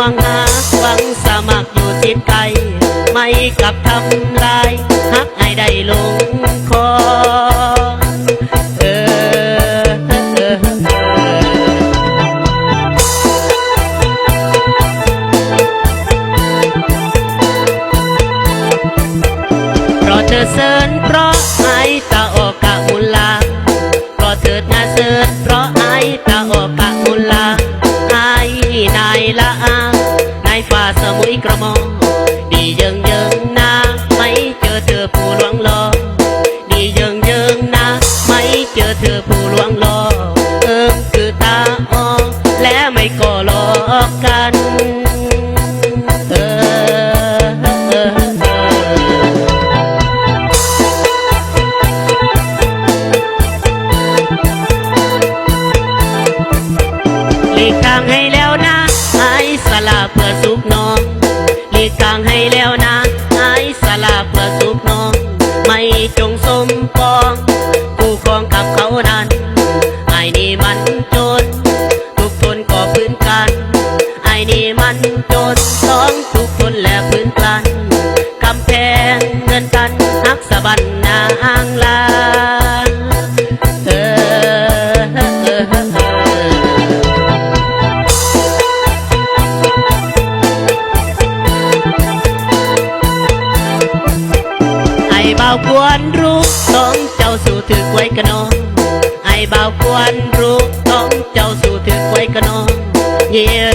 วงหาหวังสมัครอยู่ติดไกลไม่กลับทำลายฮักไอ้ได้ลงคอเพราะเธอเซินเพราะไอ้ตาออกกะมุลาเพราะเธอหน้าเซินเพราะไอ้ตาออกกะมุลาไอ้นายละอานายฟ้าสมุยกระมอดีเยิงนาไม่เจอเธอผู้ลวงล้อดีเยิงนาไม่เจอเธอผู้ลวงล้อคือตาออกและไม่ก่อหลอกกันหลีกทางให้แล้วนะไอ้สละเพื่อสุขน้องหลีกทางให้แล้วนะไอ้สละเพื่อสุขน้องไม่จงสมปองผู้ครองกับเขานั้นไอ้นี่มันจนทุกคนก็พื้นกันไอ้นี่มันจนต้องทุกคนและพื้นกันกำแพงเงินกันนักสะบันนางลาบ่าวควรรู้ต้องเจ้าสู่ถือไว้กะนองไอ้บ่าวควรรู้ต้องเจ้าสู่ถือไว้กะนองเยี่ย